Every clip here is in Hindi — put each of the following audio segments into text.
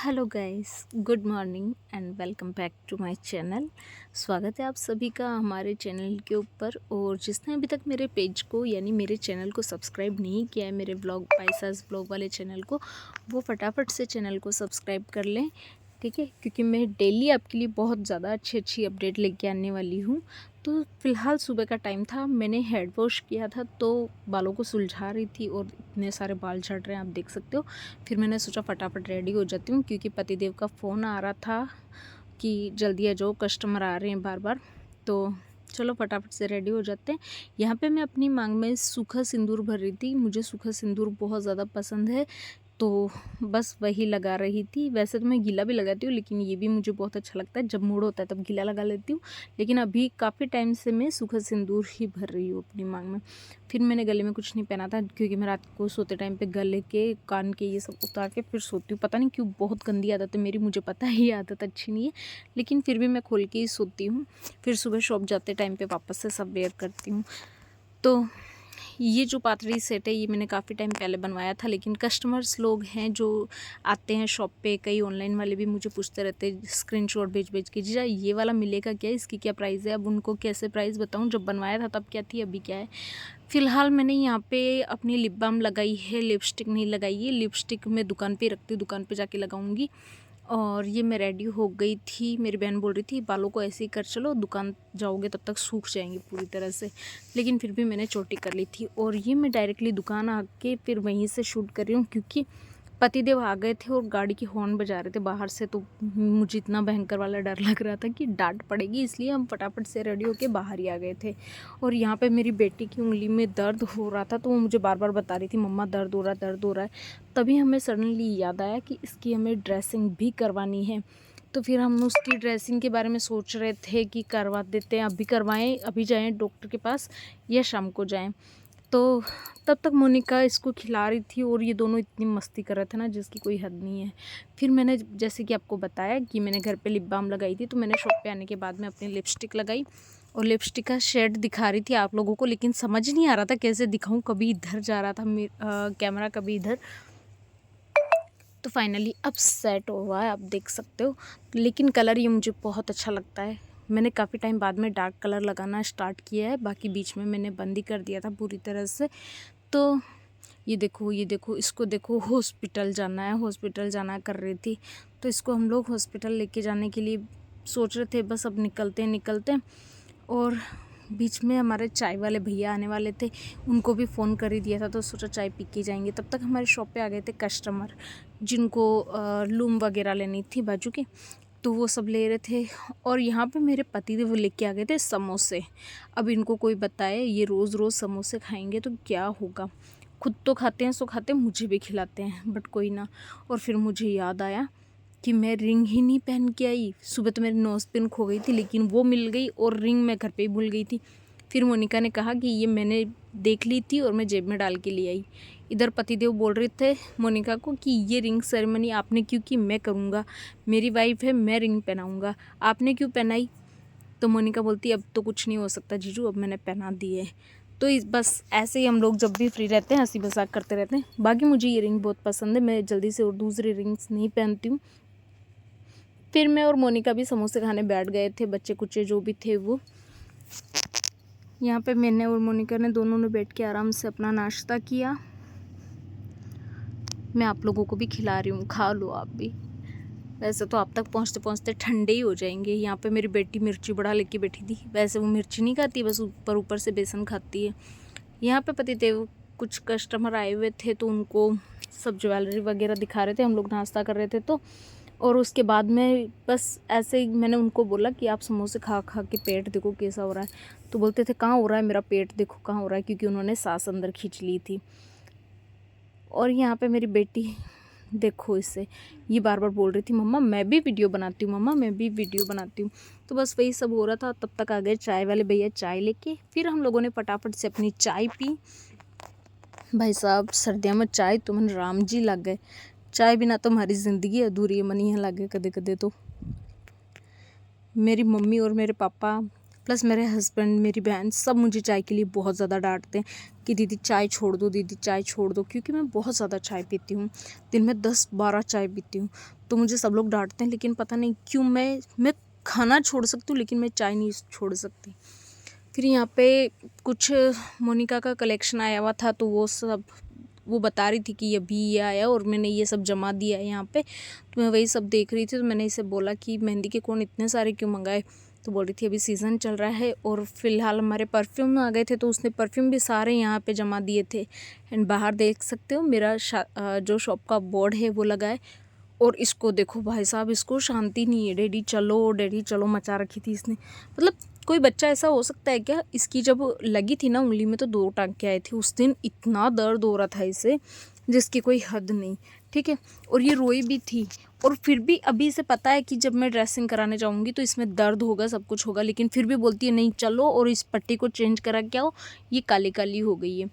Hello guys, good morning and welcome back to my channel. स्वागत है आप सभी का हमारे चैनल के ऊपर। और जिसने अभी तक मेरे पेज को यानी मेरे चैनल को सब्सक्राइब नहीं किया है, मेरे ब्लॉग पाइसास ब्लॉग वाले चैनल को, वो फटाफट से चैनल को सब्सक्राइब कर लें, ठीक है। क्योंकि मैं डेली आपके लिए बहुत ज़्यादा अच्छी अपडेट लेके आने वाली हूँ। तो फ़िलहाल सुबह का टाइम था, मैंने हेड वॉश किया था तो बालों को सुलझा रही थी और इतने सारे बाल झड़ रहे हैं, आप देख सकते हो। फिर मैंने सोचा फटाफट रेडी हो जाती हूँ, क्योंकि पतिदेव का फ़ोन आ रहा था कि जल्दी आ जाओ, कस्टमर आ रहे हैं बार बार। तो चलो फटाफट से रेडी हो जाते हैं। यहाँ पे मैं अपनी मांग में सूखा सिंदूर भर रही थी, मुझे सूखा सिंदूर बहुत ज़्यादा पसंद है, तो बस वही लगा रही थी। वैसे तो मैं गीला भी लगाती हूँ, लेकिन ये भी मुझे बहुत अच्छा लगता है, जब मूड होता है तब गीला लगा लेती हूँ। लेकिन अभी काफ़ी टाइम से मैं सूखा सिंदूर ही भर रही हूँ अपनी मांग में। फिर मैंने गले में कुछ नहीं पहना था, क्योंकि मैं रात को सोते टाइम पे गले के कान के ये सब उतार के फिर सोती हूँ। पता नहीं क्यों, बहुत गंदी आदत है मेरी, मुझे पता है ये आदत अच्छी नहीं है, लेकिन फिर भी मैं खोल के ही सोती हूँ। फिर सुबह शॉप जाते टाइम पे वापस से सब वेयर करती हूँ। तो ये जो पातड़ी सेट है ये मैंने काफ़ी टाइम पहले बनवाया था, लेकिन कस्टमर्स लोग हैं जो आते हैं शॉप पे, कई ऑनलाइन वाले भी मुझे पूछते रहते हैं स्क्रीनशॉट भेज के, जीजा ये वाला मिलेगा क्या, इसकी क्या प्राइस है। अब उनको कैसे प्राइस बताऊं, जब बनवाया था तब क्या थी, अभी क्या है। फ़िलहाल मैंने यहाँ पे अपनी लिप बाम लगाई है, लिपस्टिक नहीं लगाई है। लिपस्टिक मैं दुकान पे रखती हूँ, दुकान पे जाके लगाऊंगी। और ये मैं रेडी हो गई थी, मेरी बहन बोल रही थी बालों को ऐसे ही कर चलो, दुकान जाओगे तब तक सूख जाएंगे पूरी तरह से, लेकिन फिर भी मैंने चोटी कर ली थी। और ये मैं डायरेक्टली दुकान आके फिर वहीं से शूट कर रही हूँ, क्योंकि पतिदेव आ गए थे और गाड़ी की हॉर्न बजा रहे थे बाहर से। तो मुझे इतना भयंकर वाला डर लग रहा था कि डांट पड़ेगी, इसलिए हम फटाफट से रेडी होके बाहर ही आ गए थे। और यहाँ पे मेरी बेटी की उंगली में दर्द हो रहा था, तो वो मुझे बार बार बता रही थी मम्मा दर्द हो रहा है, दर्द हो रहा है। तभी हमें सडनली याद आया कि इसकी हमें ड्रेसिंग भी करवानी है। तो फिर हम उसकी ड्रेसिंग के बारे में सोच रहे थे कि करवा देते हैं, अभी करवाएं, अभी जाएं डॉक्टर के पास या शाम को जाएं। तो तब तक मोनिका इसको खिला रही थी और ये दोनों इतनी मस्ती कर रहे थे ना, जिसकी कोई हद नहीं है। फिर मैंने जैसे कि आपको बताया कि मैंने घर पे लिप बाम लगाई थी, तो मैंने शॉप पे आने के बाद में अपनी लिपस्टिक लगाई और लिपस्टिक का शेड दिखा रही थी आप लोगों को, लेकिन समझ नहीं आ रहा था कैसे दिखाऊं, कभी इधर जा रहा था कैमरा, कभी इधर। तो फाइनली अब सेट हुआ है, आप देख सकते हो। लेकिन कलर ये मुझे बहुत अच्छा लगता है। मैंने काफ़ी टाइम बाद में डार्क कलर लगाना स्टार्ट किया है, बाकी बीच में मैंने बंद ही कर दिया था पूरी तरह से। तो ये देखो, ये देखो, इसको देखो, हॉस्पिटल जाना है, हॉस्पिटल जाना कर रही थी। तो इसको हम लोग हॉस्पिटल लेके जाने के लिए सोच रहे थे, बस अब निकलते। और बीच में हमारे चाय वाले भैया आने वाले थे, उनको भी फ़ोन कर ही दिया था, तो सोचा चाय पी के जाएंगे। तब तक हमारी शॉप पे आ गए थे कस्टमर, जिनको लूम वगैरह लेनी थी बाजू की, तो वो सब ले रहे थे। और यहाँ पे मेरे पति थे, वो लेके आ गए थे समोसे। अब इनको कोई बताए ये रोज़ रोज़ समोसे खाएंगे तो क्या होगा। खुद तो खाते हैं, सो खाते हैं, मुझे भी खिलाते हैं, बट कोई ना। और फिर मुझे याद आया कि मैं रिंग ही नहीं पहन के आई। सुबह तो मेरी नोज़ पिन खो गई थी, लेकिन वो मिल गई, और रिंग मैं घर पे ही भूल गई थी। फिर मोनिका ने कहा कि ये मैंने देख ली थी और मैं जेब में डाल के ले आई। इधर पतिदेव बोल रहे थे मोनिका को कि ये रिंग सेरेमनी आपने क्यों की, मैं करूँगा, मेरी वाइफ है, मैं रिंग पहनाऊँगा, आपने क्यों पहनाई। तो मोनिका बोलती अब तो कुछ नहीं हो सकता जीजू, अब मैंने पहना दी है। तो इस बस ऐसे ही हम लोग जब भी फ्री रहते हैं हंसी मजाक करते रहते हैं। बाकी मुझे ये रिंग बहुत पसंद है, मैं जल्दी से और दूसरी रिंग्स नहीं पहनती हूँ। फिर मैं और मोनिका भी समोसे खाने बैठ गए थे, बच्चे कुच्चे जो भी थे वो। यहाँ पे मैंने और मोनिका ने दोनों ने बैठ के आराम से अपना नाश्ता किया। मैं आप लोगों को भी खिला रही हूँ, खा लो आप भी। वैसे तो आप तक पहुँचते पहुँचते ठंडे ही हो जाएंगे। यहाँ पे मेरी बेटी मिर्ची बड़ा लेके बैठी थी, वैसे वो मिर्ची नहीं खाती, बस ऊपर ऊपर से बेसन खाती है। यहाँ पे पतिदेव कुछ कस्टमर आए हुए थे, तो उनको सब ज्वेलरी वगैरह दिखा रहे थे, हम लोग नाश्ता कर रहे थे। तो और उसके बाद में बस ऐसे ही मैंने उनको बोला कि आप समोसे खा खा के पेट देखो कैसा हो रहा है। तो बोलते थे कहाँ हो रहा है मेरा पेट, देखो कहाँ हो रहा है, क्योंकि उन्होंने सांस अंदर खींच ली थी। और यहाँ पे मेरी बेटी देखो, इससे ये बार बार बोल रही थी मम्मा मैं भी वीडियो बनाती हूँ, मम्मा मैं भी वीडियो बनाती हूँ। तो बस वही सब हो रहा था। तब तक आ गए चाय वाले भैया चाय लेके, फिर हम लोगों ने फटाफट से अपनी चाय पी। भाई साहब सर्दियों में चाय तो मन राम जी लग गए, चाय बिना तो हमारी ज़िंदगी अधूरी है, मन यहाँ लग गए कदे कदे। तो मेरी मम्मी और मेरे पापा प्लस मेरे हस्बैंड, मेरी बहन सब मुझे चाय के लिए बहुत ज़्यादा डांटते हैं कि दीदी चाय छोड़ दो, दीदी चाय छोड़ दो, क्योंकि मैं बहुत ज़्यादा चाय पीती हूँ। दिन में 10-12 चाय पीती हूँ। तो मुझे सब लोग डांटते हैं, लेकिन पता नहीं क्यों मैं खाना छोड़ सकती हूँ लेकिन मैं चाय नहीं छोड़ सकती। फिर यहाँ पे कुछ मोनिका का कलेक्शन आया हुआ था, तो वो बता रही थी कि अभी ये आया और मैंने ये सब जमा दिया है यहाँ पे। तो मैं वही सब देख रही थी, तो मैंने इसे बोला कि मेहंदी के कोन इतने सारे क्यों मंगाए। तो बोल रही थी अभी सीज़न चल रहा है, और फिलहाल हमारे परफ्यूम आ गए थे, तो उसने परफ्यूम भी सारे यहाँ पे जमा दिए थे। एंड बाहर देख सकते हो मेरा जो शॉप का बोर्ड है वो लगा है। और इसको देखो भाई साहब, इसको शांति नहीं है, डैडी चलो मचा रखी थी इसने। मतलब कोई बच्चा ऐसा हो सकता है क्या? इसकी जब लगी थी ना उंगली में तो 2 टांके आए थे। उस दिन इतना दर्द हो रहा था इसे जिसकी कोई हद नहीं, ठीक है। और ये रोई भी थी, और फिर भी अभी इसे पता है कि जब मैं ड्रेसिंग कराने जाऊंगी तो इसमें दर्द होगा, सब कुछ होगा, लेकिन फिर भी बोलती है नहीं चलो और इस पट्टी को चेंज करा के आओ, ये काली काली हो गई है।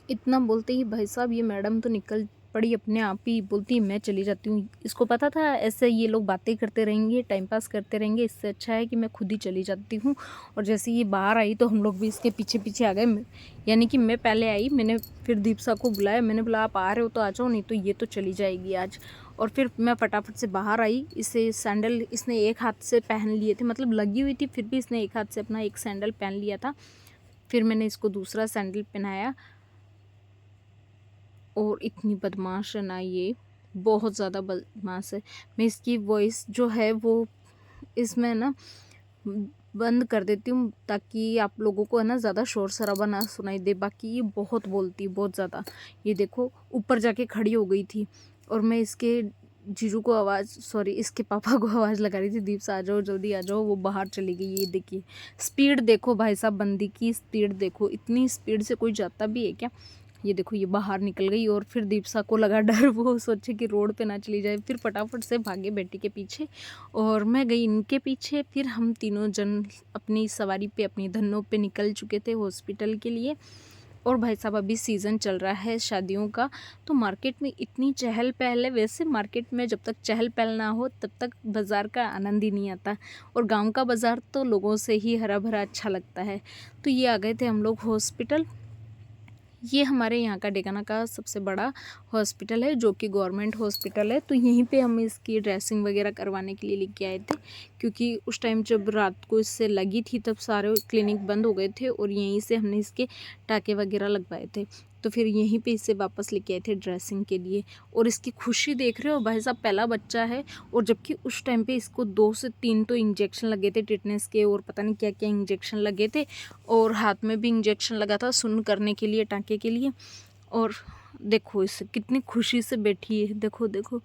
इतना बोलते ही भाई साहब ये मैडम तो निकल पड़ी अपने आप ही, बोलती मैं चली जाती हूँ। इसको पता था ऐसे ये लोग बातें करते रहेंगे, टाइम पास करते रहेंगे, इससे अच्छा है कि मैं खुद ही चली जाती हूँ। और जैसे ये बाहर आई तो हम लोग भी इसके पीछे पीछे आ गए। यानी कि मैं पहले आई, मैंने फिर दीपसा को बुलाया, मैंने बोला आप आ रहे हो तो आ जाओ, नहीं तो ये तो चली जाएगी आज। और फिर मैं फटाफट से बाहर आई। इसे सैंडल इसने एक हाथ से पहन लिए थे, मतलब लगी हुई थी, फिर भी इसने एक हाथ से अपना एक सैंडल पहन लिया था। फिर मैंने इसको दूसरा सैंडल पहनाया। और इतनी बदमाश है ना ये, बहुत ज़्यादा बदमाश है। मैं इसकी वॉइस जो है वो इसमें ना बंद कर देती हूँ ताकि आप लोगों को है ना ज़्यादा शोर शराबा ना सुनाई दे। बाकी ये बहुत बोलती है, बहुत ज़्यादा। ये देखो ऊपर जाके खड़ी हो गई थी, और मैं इसके जीजू को इसके पापा को आवाज़ लगा रही थी, दीप से आ जाओ, जल्दी आ जाओ। वो बाहर चली गई। ये देखिए स्पीड देखो भाई साहब, बंदी की स्पीड देखो, इतनी स्पीड से कोई जाता भी है क्या? ये देखो ये बाहर निकल गई। और फिर दीपसा को लगा डर, वो सोचे कि रोड पे ना चली जाए, फिर फटाफट से भागे बेटी के पीछे, और मैं गई इनके पीछे। फिर हम तीनों जन अपनी सवारी पे, अपनी धनों पे निकल चुके थे हॉस्पिटल के लिए। और भाई साहब अभी सीज़न चल रहा है शादियों का, तो मार्केट में इतनी चहल पहल है। वैसे मार्केट में जब तक चहल पहल ना हो तब तक बाज़ार का आनंद ही नहीं आता, और गांव का बाज़ार तो लोगों से ही हरा भरा अच्छा लगता है। तो ये आ गए थे हम लोग हॉस्पिटल। ये हमारे यहाँ का डेगाना का सबसे बड़ा हॉस्पिटल है, जो कि गवर्नमेंट हॉस्पिटल है। तो यहीं पे हम इसकी ड्रेसिंग वगैरह करवाने के लिए लेके आए थे, क्योंकि उस टाइम जब रात को इससे लगी थी तब सारे क्लिनिक बंद हो गए थे, और यहीं से हमने इसके टाँके वगैरह लगवाए थे। तो फिर यहीं पे इसे वापस लेके आए थे ड्रेसिंग के लिए। और इसकी खुशी देख रहे हो भाई साहब, पहला बच्चा है, और जबकि उस टाइम पे इसको 2 से 3 तो इंजेक्शन लगे थे टिटनेस के, और पता नहीं क्या क्या इंजेक्शन लगे थे, और हाथ में भी इंजेक्शन लगा था सुन्न करने के लिए, टाँके के लिए। और देखो इसे कितनी खुशी से बैठी है, देखो देखो,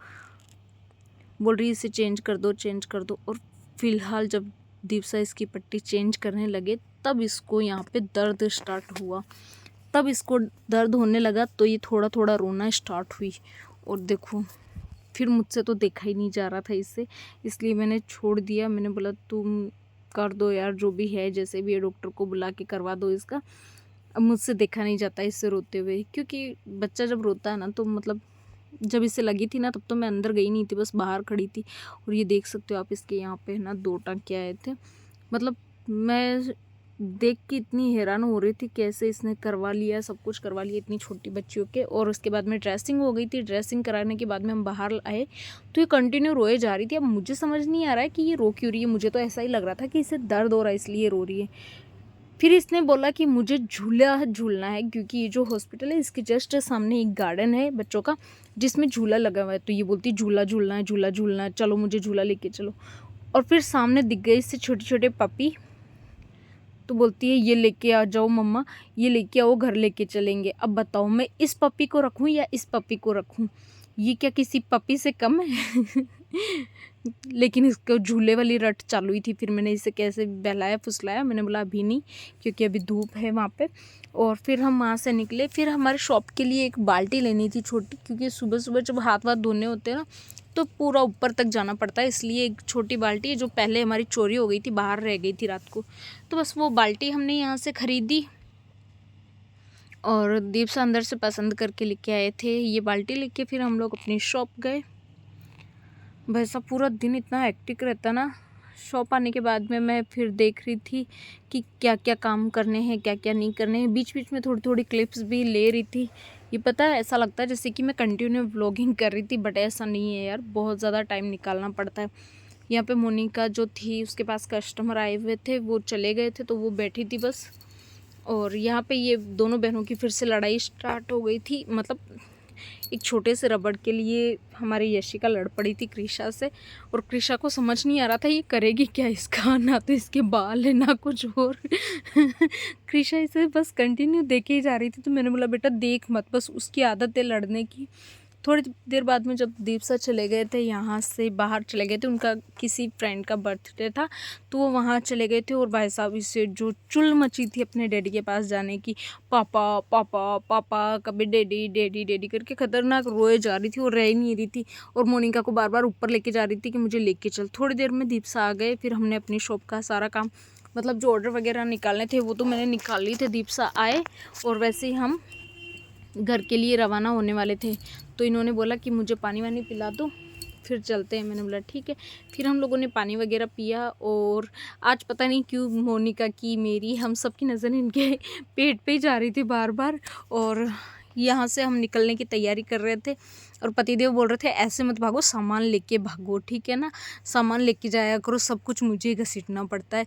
बोल रही है इसे चेंज कर दो, चेंज कर दो। और फिलहाल जब दीपसा इसकी पट्टी चेंज करने लगे तब इसको यहाँ पे दर्द स्टार्ट हुआ, तब इसको दर्द होने लगा, तो ये थोड़ा थोड़ा रोना स्टार्ट हुई। और देखो फिर मुझसे तो देखा ही नहीं जा रहा था इससे, इसलिए मैंने छोड़ दिया। मैंने बोला तुम कर दो यार, जो भी है जैसे भी है, डॉक्टर को बुला के करवा दो इसका। अब मुझसे देखा नहीं जाता इससे रोते हुए, क्योंकि बच्चा जब रोता है ना तो मतलब जब इसे लगी थी ना तब तो मैं अंदर गई नहीं थी, बस बाहर खड़ी थी। और ये देख सकते हो आप, इसके यहाँ पे है ना 2 टाँके आए थे। मतलब मैं देख के इतनी हैरान हो रही थी कैसे इसने करवा लिया, सब कुछ करवा लिया इतनी छोटी बच्चियों के। और उसके बाद में ड्रेसिंग हो गई थी, ड्रेसिंग कराने के बाद में हम बाहर आए तो ये कंटिन्यू रोए जा रही थी। अब मुझे समझ नहीं आ रहा है कि ये रो क्यों रही है, मुझे तो ऐसा ही लग रहा था कि इसे दर्द हो रहा है इसलिए रो रही है। फिर इसने बोला कि मुझे झूला झूलना है, क्योंकि ये जो हॉस्पिटल है इसके जस्ट सामने एक गार्डन है बच्चों का जिसमें झूला लगा हुआ है। तो ये बोलती झूला झूलना है, झूला झूलना है, चलो मुझे झूला लेके चलो। और फिर सामने दिख गए इससे छोटे छोटे पपी, तो बोलती है ये लेके आ जाओ मम्मा, ये लेके आओ, घर लेके चलेंगे। अब बताओ मैं इस पपी को रखूं या इस पपी को रखूं, ये क्या किसी पपी से कम है? लेकिन इसको झूले वाली रट चालू हुई थी। फिर मैंने इसे कैसे बहलाया फुसलाया, मैंने बोला अभी नहीं, क्योंकि अभी धूप है वहाँ पे। और फिर हम वहाँ से निकले। फिर हमारे शॉप के लिए एक बाल्टी लेनी थी छोटी, क्योंकि सुबह सुबह जब हाथ वाथ धोने होते हैं ना तो पूरा ऊपर तक जाना पड़ता है, इसलिए एक छोटी बाल्टी है जो पहले हमारी चोरी हो गई थी, बाहर रह गई थी रात को। तो बस वो बाल्टी हमने यहाँ से ख़रीदी, और दीप से अंदर से पसंद करके लेके आए थे ये बाल्टी लेके। फिर हम लोग अपनी शॉप गए। वैसा पूरा दिन इतना हेक्टिक रहता ना, शॉप आने के बाद में मैं फिर देख रही थी कि क्या क्या काम करने हैं, क्या क्या नहीं करने हैं। बीच बीच में थोड़ी थोड़ी क्लिप्स भी ले रही थी। ये पता है, ऐसा लगता है जैसे कि मैं कंटिन्यू व्लॉगिंग कर रही थी, बट ऐसा नहीं है यार, बहुत ज़्यादा टाइम निकालना पड़ता है। यहाँ पे मोनिका जो थी, उसके पास कस्टमर आए हुए थे, वो चले गए थे तो वो बैठी थी बस। और यहाँ पे ये दोनों बहनों की फिर से लड़ाई स्टार्ट हो गई थी। मतलब एक छोटे से रबड़ के लिए हमारी यशिका लड़ पड़ी थी कृषा से, और कृषा को समझ नहीं आ रहा था ये करेगी क्या इसका, ना तो इसके बाल है ना कुछ और। कृषा इसे बस कंटिन्यू देखे ही जा रही थी। तो मैंने बोला बेटा देख मत, बस उसकी आदत है लड़ने की। थोड़ी देर बाद में जब दीप सर चले गए थे, यहाँ से बाहर चले गए थे, उनका किसी फ्रेंड का बर्थडे था तो वो वहाँ चले गए थे। और भाई साहब इससे जो चुल मची थी अपने डैडी के पास जाने की, पापा पापा पापा, कभी डैडी डैडी डैडी करके खतरनाक रोए जा रही थी और रह ही नहीं रही थी। और मोनिका को बार बार ऊपर लेके जा रही थी कि मुझे लेके चल। थोड़ी देर में दीप सा आ गए, फिर हमने अपनी शॉप का सारा काम, मतलब जो ऑर्डर वगैरह निकालने थे वो तो मैंने निकाल लिए थे। दीप सा आए और वैसे ही हम घर के लिए रवाना होने वाले थे। तो इन्होंने बोला कि मुझे पानी वानी पिला दो, फिर चलते हैं। मैंने बोला ठीक है। फिर हम लोगों ने पानी वगैरह पिया। और आज पता नहीं क्यों मोनिका की, मेरी, हम सब की नज़र इनके पेट पे ही जा रही थी बार बार। और यहाँ से हम निकलने की तैयारी कर रहे थे और पतिदेव बोल रहे थे ऐसे मत भागो, सामान लेके भागो, ठीक है ना, सामान लेके जाया करो, सब कुछ मुझे ही घसीटना पड़ता है।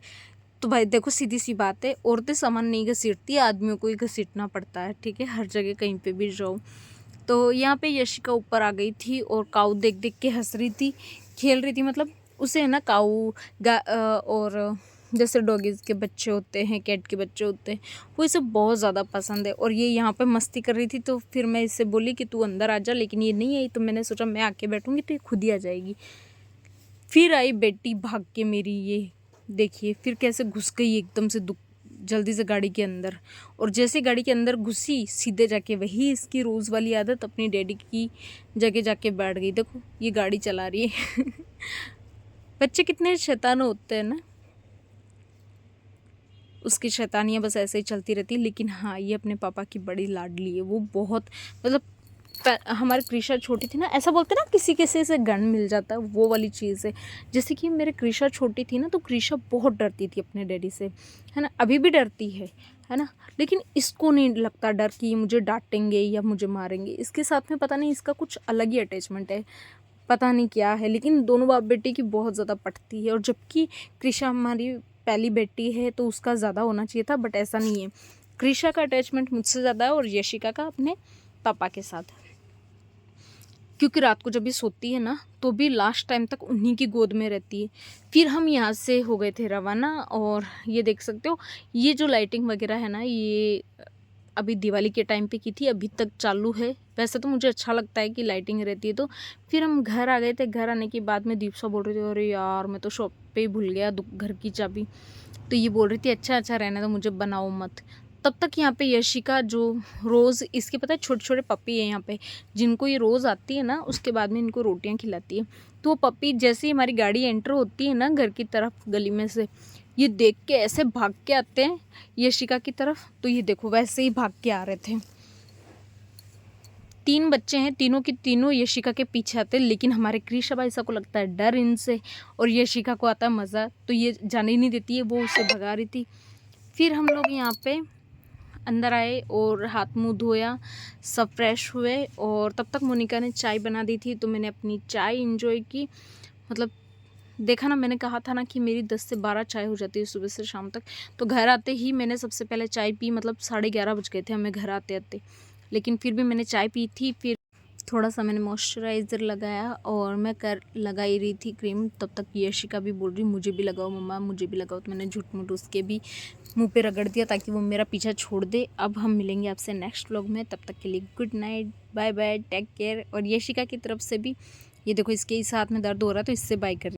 तो भाई देखो सीधी सी बात है, औरतें सामान नहीं घसीटती, आदमियों को ही घसीटना पड़ता है, ठीक है, हर जगह कहीं पे भी जाओ। तो यहाँ पे यशिका ऊपर आ गई थी और काऊ देख देख के हंस रही थी, खेल रही थी। मतलब उसे है ना काऊ और जैसे डॉगीज़ के बच्चे होते हैं, कैट के बच्चे होते हैं, वो इसे बहुत ज़्यादा पसंद है। और ये यहाँ पे मस्ती कर रही थी। तो फिर मैं इससे बोली कि तू अंदर आ जा, लेकिन ये नहीं आई। तो मैंने सोचा मैं आके बैठूँगी तो ये खुद ही आ जाएगी। फिर आई बेटी भाग के मेरी, ये देखिए फिर कैसे घुस गई एकदम से जल्दी से गाड़ी के अंदर। और जैसे गाड़ी के अंदर घुसी, सीधे जाके वही इसकी रोज़ वाली आदत, अपनी डैडी की जगह जाके बैठ गई। देखो ये गाड़ी चला रही है। बच्चे कितने शैतान होते हैं ना, उसकी शैतानियाँ बस ऐसे ही चलती रहती है। लेकिन हाँ, ये अपने पापा की बड़ी लाडली है। वो बहुत, मतलब हमारी कृषा छोटी थी ना, ऐसा बोलते ना किसी किसी से गन मिल जाता है, वो वाली चीज़ है। जैसे कि मेरे कृषा छोटी थी ना, तो कृषा बहुत डरती थी अपने डैडी से, है ना, अभी भी डरती है ना। लेकिन इसको नहीं लगता डर कि मुझे डांटेंगे या मुझे मारेंगे। इसके साथ में पता नहीं इसका कुछ अलग ही अटैचमेंट है, पता नहीं क्या है। लेकिन दोनों बाप बेटे की बहुत ज़्यादा पटती है। और जबकि कृषा हमारी पहली बेटी है तो उसका ज़्यादा होना चाहिए था, बट ऐसा नहीं है। कृषा का अटैचमेंट मुझसे ज़्यादा है और यशिका का अपने पापा के साथ। क्योंकि रात को जब भी सोती है ना, तो भी लास्ट टाइम तक उन्हीं की गोद में रहती है। फिर हम यहाँ से हो गए थे रवाना। और ये देख सकते हो, ये जो लाइटिंग वगैरह है ना, ये अभी दिवाली के टाइम पे की थी, अभी तक चालू है। वैसे तो मुझे अच्छा लगता है कि लाइटिंग रहती है। तो फिर हम घर आ गए थे। घर आने के बाद में दीपसा बोल रही थी अरे यार मैं तो शॉप पे ही भूल गया घर की चाबी। तो ये बोल रही थी अच्छा अच्छा रहने दो, मुझे बनाओ मत। तब तक यहाँ पे यशिका जो रोज़, इसके पता है छोटे छोटे पपी है यहाँ पे, जिनको ये रोज़ आती है ना, उसके बाद में इनको रोटियाँ खिलाती है। तो वो पपी जैसे ही हमारी गाड़ी एंटर होती है ना घर की तरफ गली में से, ये देख के ऐसे भाग के आते हैं यशिका की तरफ। तो ये देखो वैसे ही भाग के आ रहे थे। 3 बच्चे हैं, तीनों की तीनों यशिका के पीछे आते हैं। लेकिन हमारे कृषा भाई को लगता है डर इनसे, और यशिका को आता है मज़ा, तो ये जाने ही नहीं देती है, वो उसे भगा रही थी। फिर हम लोग यहाँ पे अंदर आए और हाथ मुंह धोया, सब फ्रेश हुए। और तब तक मोनिका ने चाय बना दी थी, तो मैंने अपनी चाय इंजॉय की। मतलब देखा ना, मैंने कहा था ना कि मेरी 10 से 12 चाय हो जाती है सुबह से शाम तक। तो घर आते ही मैंने सबसे पहले चाय पी। मतलब 11:30 बज गए थे हमें घर आते आते, लेकिन फिर भी मैंने चाय पी थी। फिर थोड़ा सा मैंने मॉइस्चराइज़र लगाया और मैं लगा ही रही थी क्रीम। तब तक यशिका भी बोल रही मुझे भी लगाओ मम्मा, मुझे भी लगाओ। तो मैंने झूठ मूठ उसके भी मुंह पे रगड़ दिया ताकि वो मेरा पीछा छोड़ दे। अब हम मिलेंगे आपसे नेक्स्ट व्लॉग में, तब तक के लिए good night, bye bye, take care. और यशिका की तरफ से भी, ये देखो इसके इस हाथ में दर्द हो रहा है तो इससे बाय कर